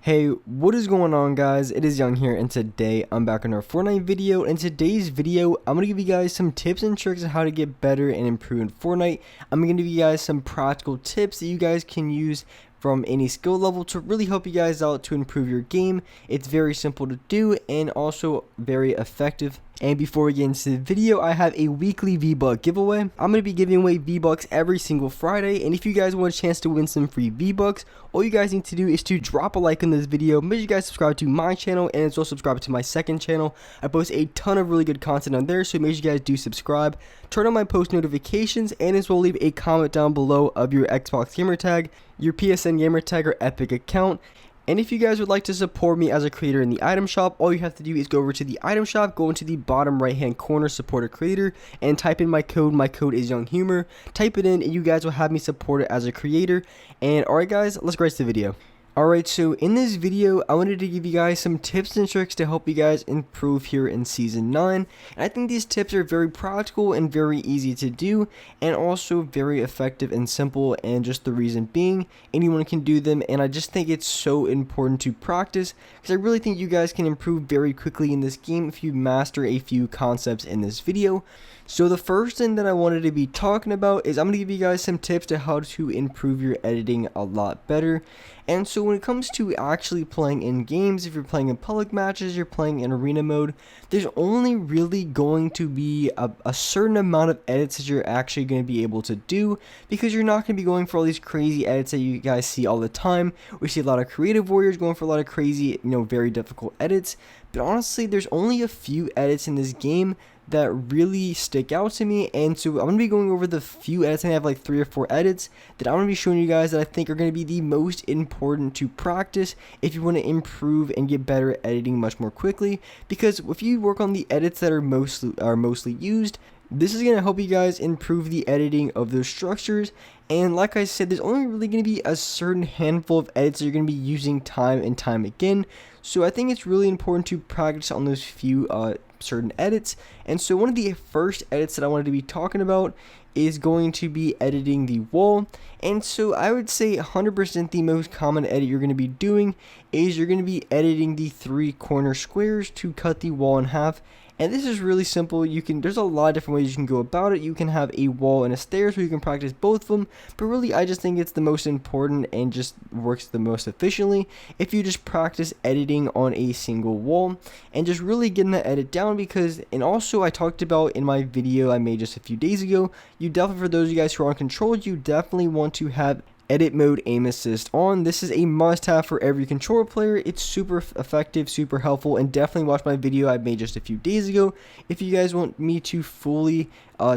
Hey, what is going on, guys? It is Young here, and today I'm back on our Fortnite video. In today's video, I'm going to give you guys some tips and tricks on how to get better and improve in Fortnite. I'm going to give you guys some practical tips that you guys can use from any skill level to really help you guys out to improve your game. It's very simple to do and also very effective. And before we get into the video, I have a weekly V-Buck giveaway. I'm going to be giving away V-Bucks every single Friday, and if you guys want a chance to win some free V-Bucks, all you guys need to do is to drop a like on this video. Make sure you guys subscribe to my channel and as well subscribe to my second channel. I post a ton of really good content on there, so make sure you guys do subscribe. Turn on my post notifications, and as well leave a comment down below of your Xbox gamer tag, your PSN gamer tag, or Epic account. And if you guys would like to support me as a creator in the item shop, all you have to do is go over to the item shop, go into the bottom right hand corner, support a creator, and type in my code. My code is Young Humor. Type it in and you guys will have me supported as a creator. And alright guys, let's get right to the video. Alright, so in this video, I wanted to give you guys some tips and tricks to help you guys improve here in Season 9. And I think these tips are very practical and very easy to do, and also very effective and simple, and just the reason being, anyone can do them, and I just think it's so important to practice, because I really think you guys can improve very quickly in this game if you master a few concepts in this video. So the first thing that I wanted to be talking about is I'm going to give you guys some tips to how to improve your editing a lot better. And so when it comes to actually playing in games, if you're playing in public matches, you're playing in arena mode, there's only really going to be a certain amount of edits that you're actually going to be able to do, because you're not going to be going for all these crazy edits that you guys see all the time. We see a lot of creative warriors going for a lot of crazy, very difficult edits. But honestly, there's only a few edits in this game that really stick out to me, and so I'm going to be going over the few edits. I have like 3 or 4 edits that I'm going to be showing you guys that I think are going to be the most important to practice if you want to improve and get better at editing much more quickly, because if you work on the edits that are mostly used, this is going to help you guys improve the editing of those structures. And like I said, there's only really going to be a certain handful of edits that you're going to be using time and time again, so I think it's really important to practice on those few certain edits. And so one of the first edits that I wanted to be talking about is going to be editing the wall. And so I would say 100% the most common edit you're going to be doing is you're going to be editing the 3 corner squares to cut the wall in half. And this is really simple. There's a lot of different ways you can go about it. You can have a wall and a stairs where you can practice both of them, but really I just think it's the most important and just works the most efficiently if you just practice editing on a single wall and just really getting that edit down. And also I talked about in my video I made just a few days ago, you definitely, for those of you guys who are on control, you definitely want to have edit mode aim assist on. This is a must have for every controller player. It's super effective, super helpful, and definitely watch my video I made just a few days ago if you guys want me to fully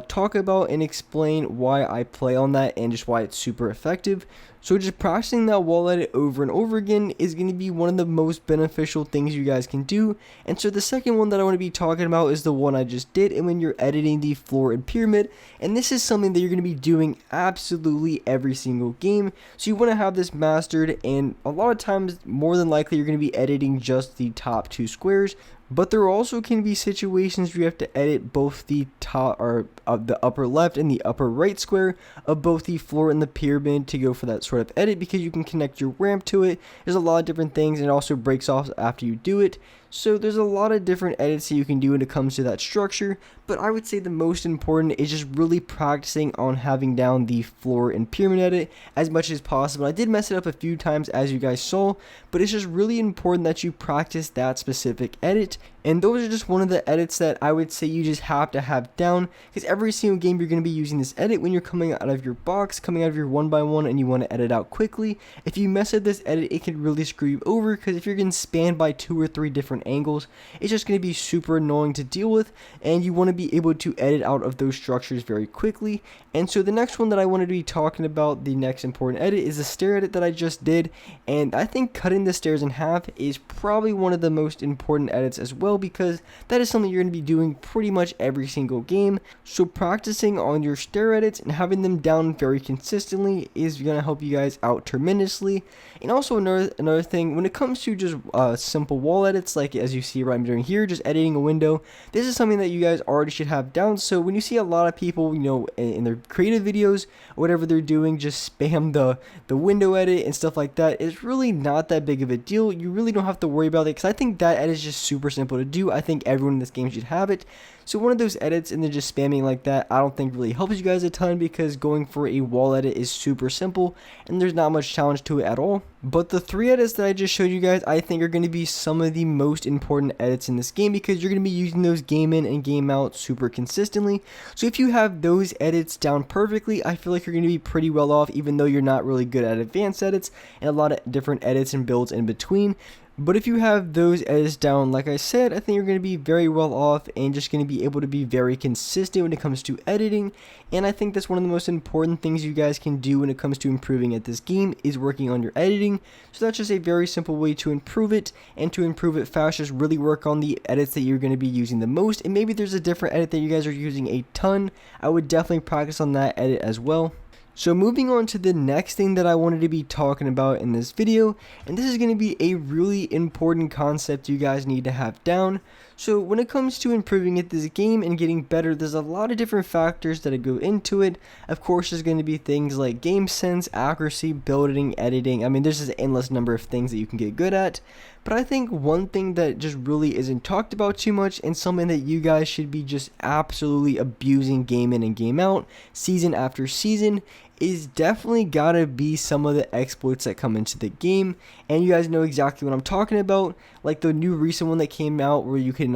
talk about and explain why I play on that and just why it's super effective. So just practicing that wall edit over and over again is going to be one of the most beneficial things you guys can do. And so the second one that I want to be talking about is the one I just did, and when you're editing the floor and pyramid, and this is something that you're going to be doing absolutely every single game, so you want to have this mastered. And a lot of times, more than likely, you're going to be editing just the top 2 squares, but there also can be situations where you have to edit both the top or the upper left and the upper right square of both the floor and the pyramid to go for that sort of edit, because you can connect your ramp to it. There's a lot of different things, and it also breaks off after you do it. So there's a lot of different edits that you can do when it comes to that structure, but I would say the most important is just really practicing on having down the floor and pyramid edit as much as possible. I did mess it up a few times, as you guys saw, but it's just really important that you practice that specific edit. And those are just one of the edits that I would say you just have to have down, because every single game you're going to be using this edit when you're coming out of your box, coming out of your 1x1, and you want to edit out quickly. If you mess up this edit, it can really screw you over, because if you're getting spanned by 2 or 3 different angles, it's just going to be super annoying to deal with, and you want to be able to edit out of those structures very quickly. And so the next one that I wanted to be talking about, the next important edit, is the stair edit that I just did, and I think cutting the stairs in half is probably one of the most important edits as well, because that is something you're going to be doing pretty much every single game. So practicing on your stair edits and having them down very consistently is going to help you guys out tremendously. And also another thing, when it comes to just simple wall edits, like like as you see right I'm doing here, just editing a window. This is something that you guys already should have down. So when you see a lot of people, you know, in their creative videos or whatever they're doing, just spam the window edit and stuff like that, it's really not that big of a deal. You really don't have to worry about it because I think that edit is just super simple to do. I think everyone in this game should have it. So one of those edits and then just spamming like that, I don't think really helps you guys a ton, because going for a wall edit is super simple and there's not much challenge to it at all. But the 3 edits that I just showed you guys, I think are going to be some of the most important edits in this game, because you're going to be using those game in and game out super consistently. So if you have those edits down perfectly, I feel like you're going to be pretty well off, even though you're not really good at advanced edits and a lot of different edits and builds in between. But if you have those edits down, like I said, I think you're going to be very well off and just going to be able to be very consistent when it comes to editing. And I think that's one of the most important things you guys can do when it comes to improving at this game, is working on your editing. So that's just a very simple way to improve it, and to improve it fast, just really work on the edits that you're going to be using the most. And maybe there's a different edit that you guys are using a ton. I would definitely practice on that edit as well. So moving on to the next thing that I wanted to be talking about in this video, and this is going to be a really important concept you guys need to have down. So when it comes to improving at this game and getting better, there's a lot of different factors that go into it. Of course, there's going to be things like game sense, accuracy, building, editing. I mean, there's just an endless number of things that you can get good at. But I think one thing that just really isn't talked about too much, and something that you guys should be just absolutely abusing game in and game out, season after season, is definitely gotta be some of the exploits that come into the game. And you guys know exactly what I'm talking about, like the new recent one that came out where you can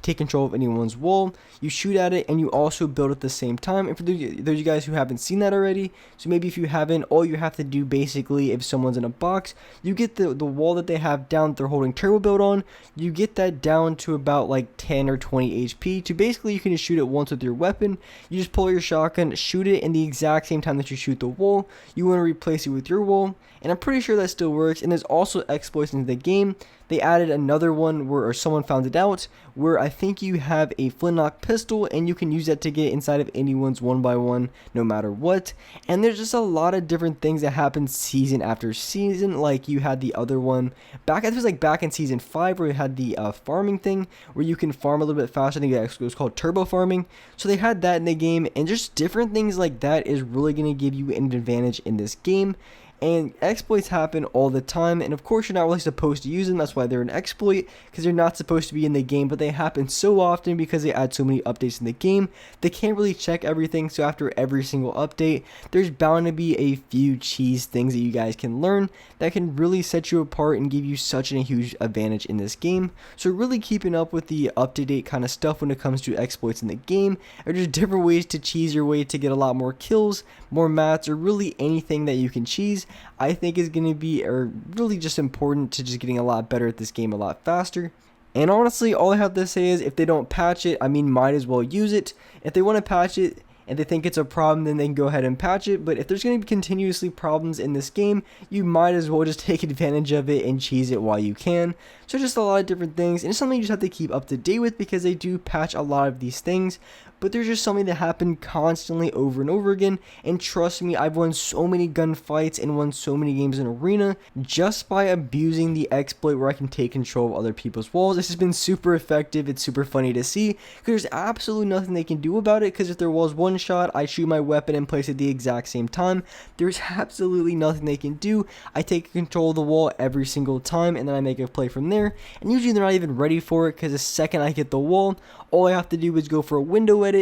take control of anyone's wall, you shoot at it, and you also build at the same time. And for those of you guys who haven't seen that already, so maybe if you haven't, all you have to do basically, if someone's in a box, you get the wall that they have down that they're holding turbo build on, you get that down to about like 10 or 20 HP, to basically you can just shoot it once with your weapon. You just pull your shotgun, shoot it in the exact same time that you shoot the wall. You want to replace it with your wall, and I'm pretty sure that still works. And there's also exploits into the game. They added another one where, or someone found it out, where I think you have a flintlock pistol and you can use that to get inside of anyone's 1x1 no matter what. And there's just a lot of different things that happen season after season. Like you had the other one back, I think it was like back in season 5, where you had the farming thing where you can farm a little bit faster. I think it was called turbo farming. So they had that in the game, and just different things like that is really going to give you an advantage in this game. And exploits happen all the time, and of course you're not really supposed to use them. That's why they're an exploit, because they're not supposed to be in the game, but they happen so often because they add so many updates in the game. They can't really check everything, so after every single update, there's bound to be a few cheese things that you guys can learn that can really set you apart and give you such a huge advantage in this game. So really keeping up with the up-to-date kind of stuff when it comes to exploits in the game, or just different ways to cheese your way to get a lot more kills, more mats, or really anything that you can cheese, I think is going to be really just important to just getting a lot better at this game a lot faster. And honestly, all I have to say is, if they don't patch it, I mean, might as well use it. If they want to patch it and they think it's a problem, then they can go ahead and patch it. But if there's going to be continuously problems in this game, you might as well just take advantage of it and cheese it while you can. So just a lot of different things, and it's something you just have to keep up to date with, because they do patch a lot of these things. But there's just something that happen constantly over and over again, and trust me, I've won so many gunfights and won so many games in arena just by abusing the exploit where I can take control of other people's walls. This has been super effective. It's super funny to see, because there's absolutely nothing they can do about it, because if their wall's one shot, I shoot my weapon and place it at the exact same time. There's absolutely nothing they can do. I take control of the wall every single time, and then I make a play from there, and usually they're not even ready for it, because the second I hit the wall, all I have to do is go for a window edit,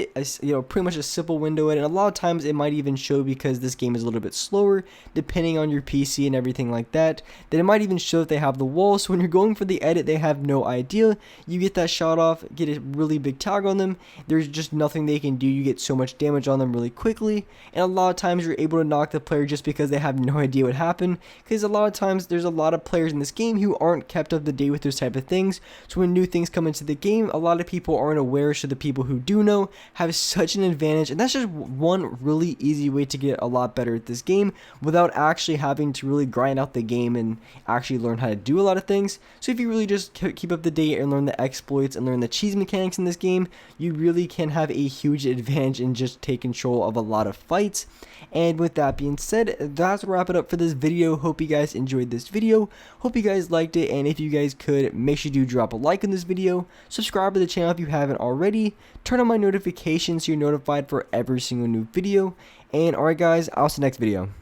pretty much a simple window edit. And a lot of times it might even show, because this game is a little bit slower, depending on your PC and everything like that, then it might even show that they have the wall. So when you're going for the edit, they have no idea. You get that shot off, get a really big tag on them. There's just nothing they can do. You get so much damage on them really quickly. And a lot of times you're able to knock the player just because they have no idea what happened. Because a lot of times there's a lot of players in this game who aren't kept up to date with those type of things. So when new things come into the game, a lot of people aren't aware. So the people who do know, have such an advantage, and that's just one really easy way to get a lot better at this game without actually having to really grind out the game and actually learn how to do a lot of things. So if you really just keep up to date and learn the exploits and learn the cheese mechanics in this game, you really can have a huge advantage and just take control of a lot of fights. And with that being said, that's wrap it up for this video. Hope you guys enjoyed this video, hope you guys liked it, and if you guys could, make sure you do drop a like on this video, subscribe to the channel if you haven't already, turn on my notifications so you're notified for every single new video, and alright guys, I'll see you next video.